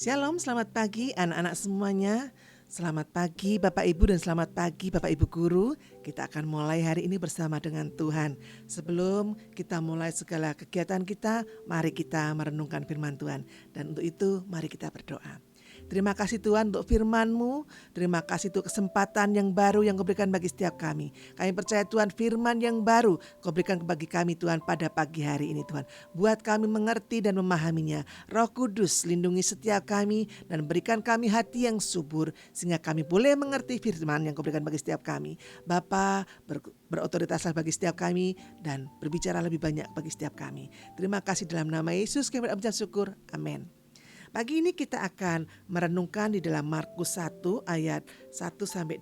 Shalom, selamat pagi anak-anak semuanya. Selamat pagi Bapak Ibu dan selamat pagi Bapak Ibu Guru. Kita akan mulai hari ini bersama dengan Tuhan. Sebelum kita mulai segala kegiatan kita, mari kita merenungkan firman Tuhan. Dan untuk itu mari kita berdoa. Terima kasih Tuhan untuk firman-Mu. Terima kasih untuk kesempatan yang baru yang Kau berikan bagi setiap kami. Kami percaya Tuhan firman yang baru Kau berikan bagi kami Tuhan pada pagi hari ini Tuhan. Buat kami mengerti dan memahaminya. Roh Kudus lindungi setiap kami dan berikan kami hati yang subur sehingga kami boleh mengerti firman yang Kau berikan bagi setiap kami. Bapa berotoritaslah bagi setiap kami dan berbicara lebih banyak bagi setiap kami. Terima kasih dalam nama Yesus kami mengucap syukur. Amin. Pagi ini kita akan merenungkan di dalam Markus 1 ayat 1-20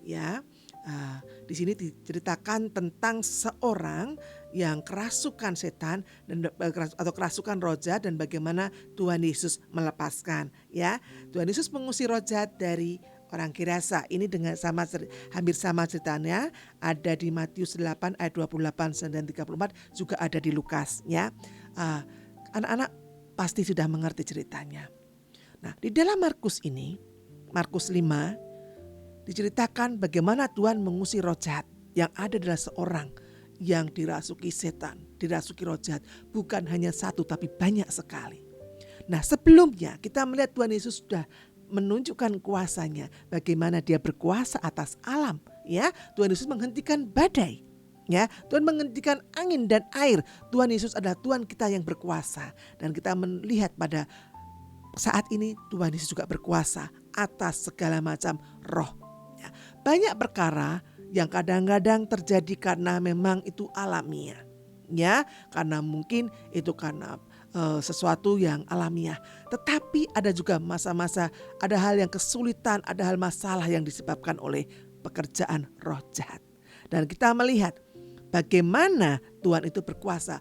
ya. Di sini diceritakan tentang seorang yang kerasukan setan atau kerasukan roh jahat dan bagaimana Tuhan Yesus melepaskan ya. Tuhan Yesus mengusir roh jahat dari orang Gerasa. Ini dengan hampir sama ceritanya ada di Matius 8 ayat 28 dan 34, juga ada di Lukas ya. Anak-anak pasti sudah mengerti ceritanya. Nah, di dalam Markus ini, Markus 5, diceritakan bagaimana Tuhan mengusir roh jahat. Yang ada adalah seorang yang dirasuki setan, dirasuki roh jahat. Bukan hanya satu tapi banyak sekali. Nah, sebelumnya kita melihat Tuhan Yesus sudah menunjukkan kuasanya, bagaimana dia berkuasa atas alam. Ya, Tuhan Yesus menghentikan badai. Ya, Tuhan menghentikan angin dan air. Tuhan Yesus adalah Tuhan kita yang berkuasa. Dan kita melihat pada saat ini Tuhan Yesus juga berkuasa atas segala macam roh. Ya, banyak perkara yang kadang-kadang terjadi karena memang itu alamiah. Ya, karena mungkin itu karena sesuatu yang alamiah. Tetapi ada juga masa-masa, ada hal yang kesulitan, ada hal masalah yang disebabkan oleh pekerjaan roh jahat. Dan kita melihat bagaimana Tuhan itu berkuasa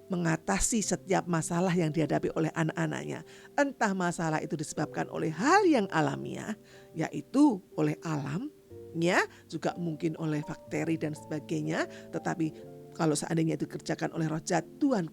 mengatasi setiap masalah yang dihadapi oleh anak-anaknya. Entah masalah itu disebabkan oleh hal yang alamiah, yaitu oleh alam, ya, juga mungkin oleh bakteri dan sebagainya. Tetapi kalau seandainya itu dikerjakan oleh roh jahat, Tuhan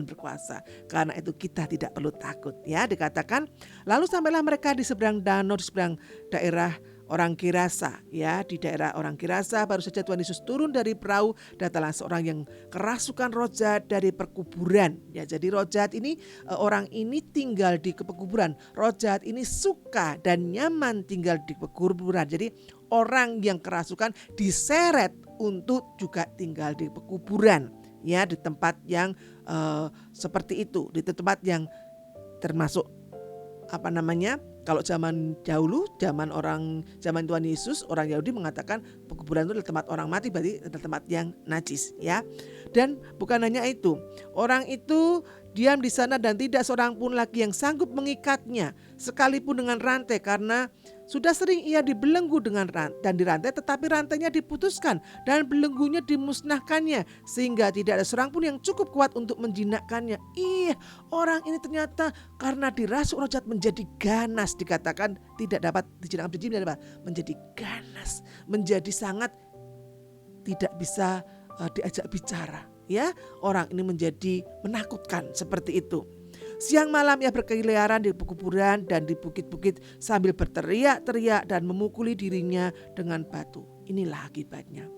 berkuasa. Karena itu kita tidak perlu takut ya. Dikatakan, lalu sampailah mereka di seberang danau, di seberang daerah orang Gerasa ya. Di daerah orang Gerasa baru saja Tuhan Yesus turun dari perahu, datanglah seorang yang kerasukan roh jahat dari perkuburan ya. Jadi roh jahat ini, orang ini tinggal di pekuburan. Roh jahat ini suka dan nyaman tinggal di pekuburan. Jadi orang yang kerasukan diseret untuk juga tinggal di pekuburan ya, di tempat yang seperti itu, di tempat yang termasuk kalau zaman dahulu, zaman Tuhan Yesus, orang Yahudi mengatakan pekuburan itu adalah tempat orang mati, berarti adalah tempat yang najis ya. Dan bukan hanya itu, orang itu diam di sana dan tidak seorang pun lagi yang sanggup mengikatnya sekalipun dengan rantai, karena sudah sering ia dibelenggu dengan dan dirantai, tetapi rantainya diputuskan dan belenggunya dimusnahkannya, sehingga tidak ada seorang pun yang cukup kuat untuk menjinakkannya. Orang ini ternyata karena dirasuk roh jahat menjadi ganas, dikatakan tidak dapat dijinakkan, menjadi ganas, menjadi sangat tidak bisa diajak bicara. Ya, orang ini menjadi menakutkan seperti itu. Siang malam ia berkeliaran di pekuburan dan di bukit-bukit sambil berteriak-teriak dan memukuli dirinya dengan batu. Inilah akibatnya.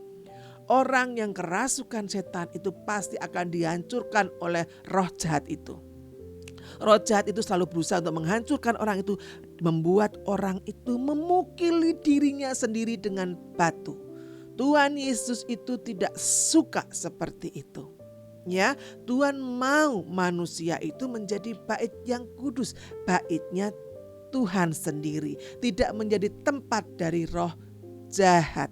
Orang yang kerasukan setan itu pasti akan dihancurkan oleh roh jahat itu. Roh jahat itu selalu berusaha untuk menghancurkan orang itu, membuat orang itu memukuli dirinya sendiri dengan batu. Tuhan Yesus itu tidak suka seperti itu. Ya, Tuhan mau manusia itu menjadi bait yang kudus, baitnya Tuhan sendiri, tidak menjadi tempat dari roh jahat.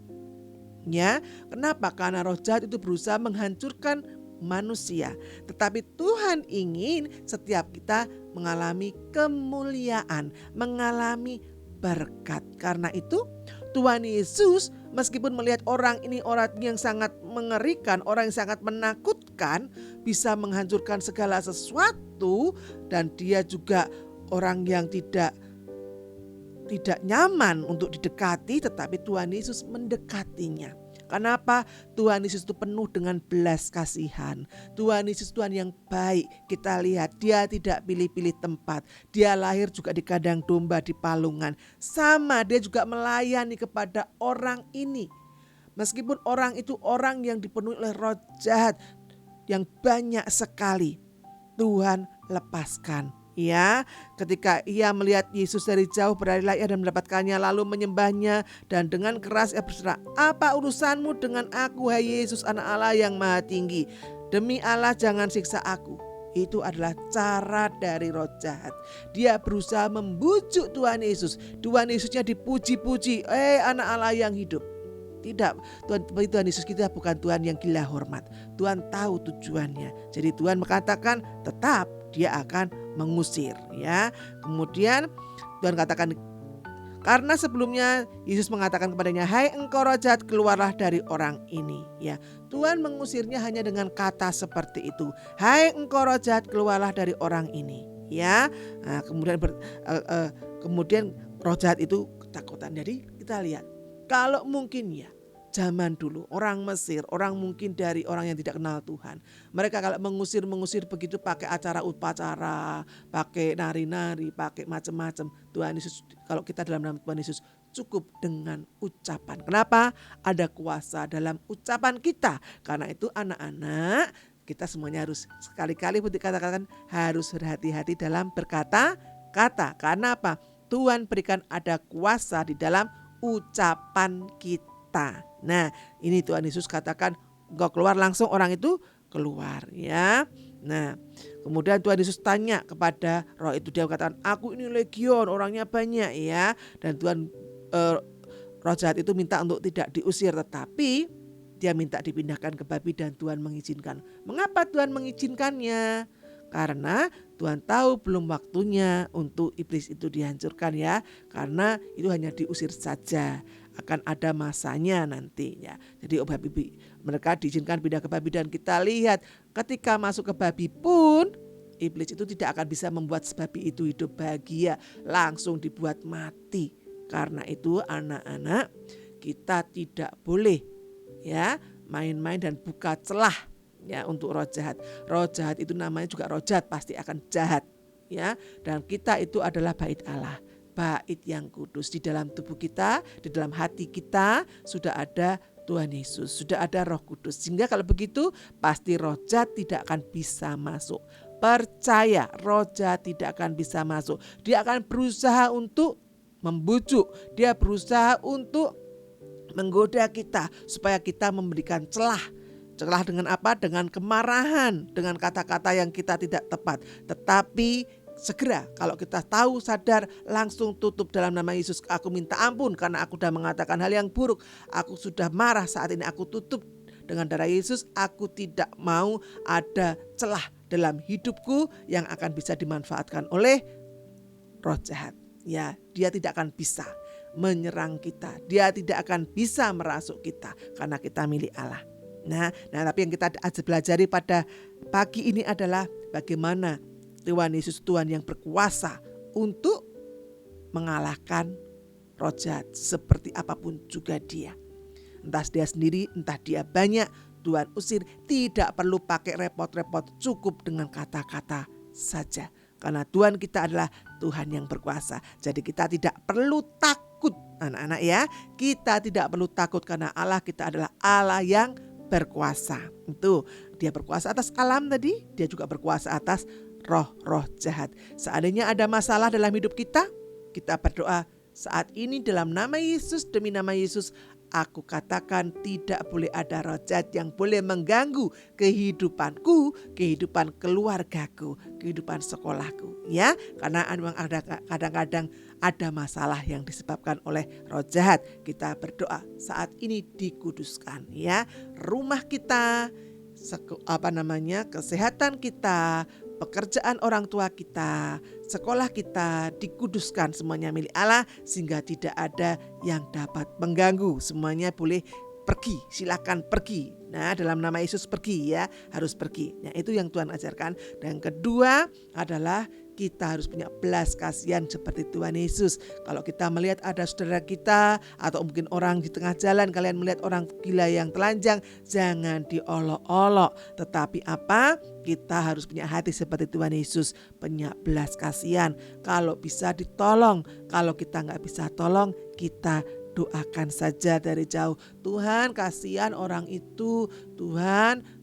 Ya, kenapa? Karena roh jahat itu berusaha menghancurkan manusia, tetapi Tuhan ingin setiap kita mengalami kemuliaan, mengalami berkat. Karena itu Tuhan Yesus meskipun melihat orang ini orang yang sangat mengerikan, orang yang sangat menakutkan, bisa menghancurkan segala sesuatu, dan dia juga orang yang tidak nyaman untuk didekati, tetapi Tuhan Yesus mendekatinya. Kenapa? Tuhan Yesus itu penuh dengan belas kasihan. Tuhan Yesus Tuhan yang baik. Kita lihat dia tidak pilih-pilih tempat. Dia lahir juga di kandang domba di palungan. Sama, dia juga melayani kepada orang ini. Meskipun orang itu orang yang dipenuhi oleh roh jahat yang banyak sekali, Tuhan lepaskan. Ya, ketika ia melihat Yesus dari jauh berlari dan mendapatkannya lalu menyembahnya dan dengan keras ia berseru, "Apa urusanmu dengan aku, hai Yesus, anak Allah yang maha tinggi? Demi Allah jangan siksa aku." Itu adalah cara dari roh jahat. Dia berusaha membujuk Tuhan Yesus. Tuhan Yesusnya dipuji-puji, anak Allah yang hidup. Tidak, Tuhan Yesus kita bukan Tuhan yang gila hormat. Tuhan tahu tujuannya. Jadi Tuhan mengatakan tetap dia akan mengusir, ya. Kemudian Tuhan katakan, karena sebelumnya Yesus mengatakan kepadanya, "Hai engkau roh jahat, keluarlah dari orang ini." Ya, Tuhan mengusirnya hanya dengan kata seperti itu. "Hai engkau roh jahat, keluarlah dari orang ini." Ya, nah, kemudian roh jahat itu ketakutan. Jadi kita lihat, kalau mungkin ya zaman dulu orang Mesir, orang mungkin dari orang yang tidak kenal Tuhan, mereka kalau mengusir begitu pakai acara upacara, pakai nari-nari, pakai macam-macam. Tuhan Yesus, kalau kita dalam nama Tuhan Yesus cukup dengan ucapan. Kenapa? Ada kuasa dalam ucapan kita. Karena itu anak-anak, kita semuanya harus sekali-kali putih katakan harus berhati-hati dalam berkata-kata. Karena apa? Tuhan berikan ada kuasa di dalam ucapan kita. Nah, ini Tuhan Yesus katakan, "Engkau keluar," langsung orang itu keluar, ya. Nah, kemudian Tuhan Yesus tanya kepada roh itu, dia katakan, "Aku ini legion, orangnya banyak," ya. Dan Tuhan roh jahat itu minta untuk tidak diusir, tetapi dia minta dipindahkan ke babi dan Tuhan mengizinkan. Mengapa Tuhan mengizinkannya? Karena Tuhan tahu belum waktunya untuk iblis itu dihancurkan, ya. Karena itu hanya diusir saja. Akan ada masanya nantinya. Jadi babi mereka diizinkan pindah ke babi dan kita lihat ketika masuk ke babi pun iblis itu tidak akan bisa membuat babi itu hidup bahagia, langsung dibuat mati. Karena itu anak-anak, kita tidak boleh ya main-main dan buka celah ya untuk roh jahat. Roh jahat itu namanya juga roh jahat, pasti akan jahat ya. Dan kita itu adalah bait Allah, bait yang kudus. Di dalam tubuh kita, di dalam hati kita sudah ada Tuhan Yesus, sudah ada Roh Kudus. Sehingga kalau begitu pasti roh jahat tidak akan bisa masuk. Percaya, roh jahat tidak akan bisa masuk. Dia akan berusaha untuk membujuk, dia berusaha untuk menggoda kita supaya kita memberikan celah. Celah dengan apa? Dengan kemarahan, dengan kata-kata yang kita tidak tepat. Tetapi segera kalau kita tahu, sadar, langsung tutup dalam nama Yesus. Aku minta ampun karena aku sudah mengatakan hal yang buruk. Aku sudah marah, saat ini aku tutup dengan darah Yesus. Aku tidak mau ada celah dalam hidupku yang akan bisa dimanfaatkan oleh roh jahat. Ya, dia tidak akan bisa menyerang kita. Dia tidak akan bisa merasuk kita karena kita milik Allah. Nah, tapi yang kita pelajari pada pagi ini adalah bagaimana Tuhan Yesus, Tuhan yang berkuasa untuk mengalahkan roh jahat seperti apapun juga dia. Entah dia sendiri, entah dia banyak, Tuhan usir. Tidak perlu pakai repot-repot, cukup dengan kata-kata saja. Karena Tuhan kita adalah Tuhan yang berkuasa. Jadi kita tidak perlu takut anak-anak ya. Kita tidak perlu takut karena Allah kita adalah Allah yang berkuasa. Itu dia berkuasa atas alam tadi, dia juga berkuasa atas roh-roh jahat. Seandainya ada masalah dalam hidup kita, kita berdoa saat ini dalam nama Yesus, demi nama Yesus, aku katakan tidak boleh ada roh jahat yang boleh mengganggu kehidupanku, kehidupan keluargaku, kehidupan sekolahku. Ya, karena memang ada kadang-kadang ada masalah yang disebabkan oleh roh jahat. Kita berdoa saat ini dikuduskan ya. Rumah kita, kesehatan kita, pekerjaan orang tua kita, sekolah kita dikuduskan, semuanya milik Allah sehingga tidak ada yang dapat mengganggu. Semuanya boleh pergi, silakan pergi. Nah, dalam nama Yesus pergi ya, harus pergi. Nah, itu yang Tuhan ajarkan. Dan kedua adalah kita harus punya belas kasihan seperti Tuhan Yesus. Kalau kita melihat ada saudara kita atau mungkin orang di tengah jalan, kalian melihat orang gila yang telanjang, jangan diolok-olok. Tetapi apa? Kita harus punya hati seperti Tuhan Yesus, punya belas kasihan. Kalau bisa ditolong, kalau kita nggak bisa tolong, kita doakan saja dari jauh. Tuhan, kasihan orang itu. Tuhan,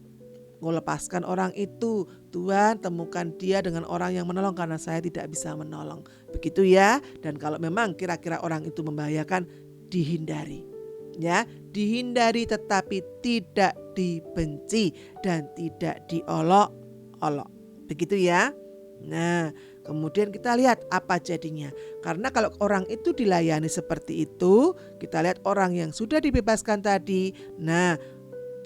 Kau lepaskan orang itu. Tuhan, temukan dia dengan orang yang menolong karena saya tidak bisa menolong. Begitu ya. Dan kalau memang kira-kira orang itu membahayakan, dihindari. Ya, dihindari tetapi tidak dibenci dan tidak diolok-olok. Begitu ya. Nah, kemudian kita lihat apa jadinya. Karena kalau orang itu dilayani seperti itu, kita lihat orang yang sudah dibebaskan tadi. Nah,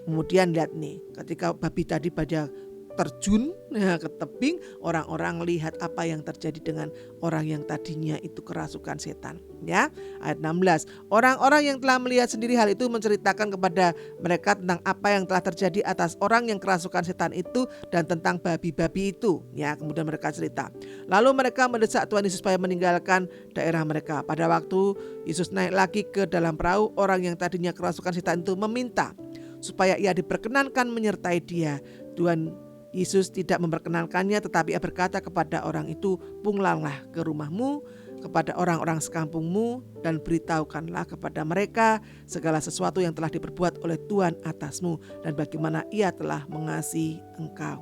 kemudian lihat nih, ketika babi tadi pada terjun ke tebing, orang-orang lihat apa yang terjadi dengan orang yang tadinya itu kerasukan setan. Ya, ayat 16. Orang-orang yang telah melihat sendiri hal itu menceritakan kepada mereka tentang apa yang telah terjadi atas orang yang kerasukan setan itu dan tentang babi-babi itu. Ya, kemudian mereka cerita. Lalu mereka mendesak Tuhan Yesus supaya meninggalkan daerah mereka. Pada waktu Yesus naik lagi ke dalam perahu, orang yang tadinya kerasukan setan itu meminta supaya ia diperkenankan menyertai dia. Tuhan Yesus tidak memperkenankannya, tetapi ia berkata kepada orang itu, pulanglah ke rumahmu, kepada orang-orang sekampungmu, dan beritahukanlah kepada mereka segala sesuatu yang telah diperbuat oleh Tuhan atasmu, dan bagaimana ia telah mengasihi engkau.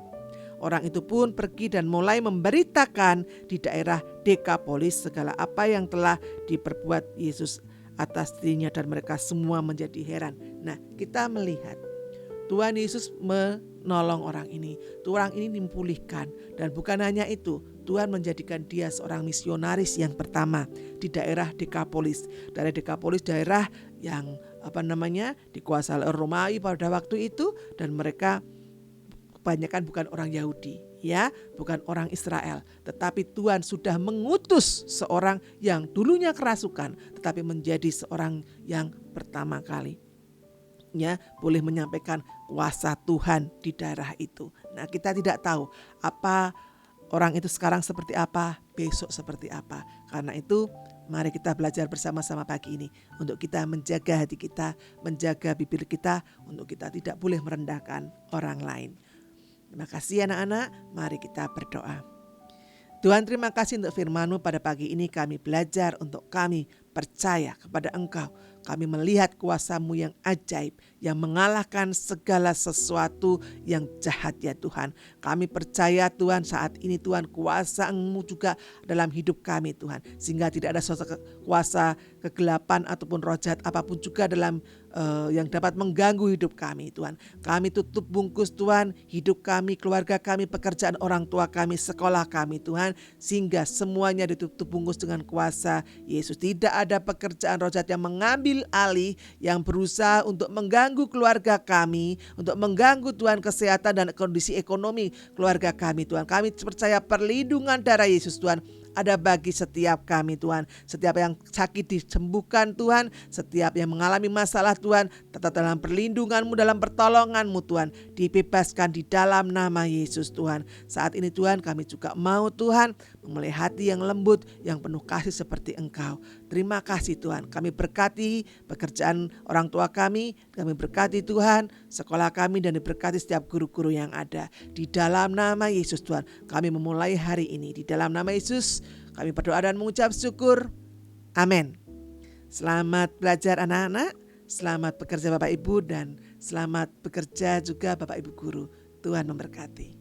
Orang itu pun pergi dan mulai memberitakan di daerah Dekapolis segala apa yang telah diperbuat Yesus atas dirinya, dan mereka semua menjadi heran. Nah, kita melihat Tuhan Yesus menolong orang ini. Orang ini dipulihkan, dan bukan hanya itu, Tuhan menjadikan dia seorang misionaris yang pertama di daerah Dekapolis. Daerah Dekapolis daerah yang dikuasai oleh Romawi pada waktu itu, dan mereka kebanyakan bukan orang Yahudi. Ya, bukan orang Israel, tetapi Tuhan sudah mengutus seorang yang dulunya kerasukan, tetapi menjadi seorang yang pertama kali boleh menyampaikan kuasa Tuhan di daerah itu. Nah, kita tidak tahu apa orang itu sekarang seperti apa, besok seperti apa. Karena itu mari kita belajar bersama-sama pagi ini untuk kita menjaga hati kita, menjaga bibir kita, untuk kita tidak boleh merendahkan orang lain. Terima kasih anak-anak, mari kita berdoa. Tuhan, terima kasih untuk firman-Mu pada pagi ini. Kami belajar untuk kami percaya kepada Engkau. Kami melihat kuasa-Mu yang ajaib, yang mengalahkan segala sesuatu yang jahat ya Tuhan. Kami percaya Tuhan saat ini Tuhan kuasa-Mu juga dalam hidup kami Tuhan. Sehingga tidak ada kuasa kegelapan ataupun roh jahat apapun juga dalam yang dapat mengganggu hidup kami Tuhan. Kami tutup bungkus Tuhan hidup kami, keluarga kami, pekerjaan orang tua kami, sekolah kami Tuhan. Sehingga semuanya ditutup bungkus dengan kuasa Yesus. Tidak ada pekerjaan roh jahat yang mengambil alih, yang berusaha untuk mengganggu keluarga kami, untuk mengganggu Tuhan kesehatan dan kondisi ekonomi keluarga kami Tuhan. Kami percaya perlindungan darah Yesus Tuhan ada bagi setiap kami Tuhan. Setiap yang sakit disembuhkan Tuhan, setiap yang mengalami masalah Tuhan, tetap dalam perlindungan-Mu, dalam pertolongan-Mu Tuhan, dibebaskan di dalam nama Yesus Tuhan. Saat ini Tuhan kami juga mau Tuhan memilih hati yang lembut, yang penuh kasih seperti Engkau. Terima kasih Tuhan, kami berkati pekerjaan orang tua kami berkati Tuhan sekolah kami, dan diberkati setiap guru-guru yang ada. Di dalam nama Yesus Tuhan, kami memulai hari ini. Di dalam nama Yesus kami berdoa dan mengucap syukur. Amin. Selamat belajar anak-anak, selamat bekerja Bapak Ibu, dan selamat bekerja juga Bapak Ibu guru. Tuhan memberkati.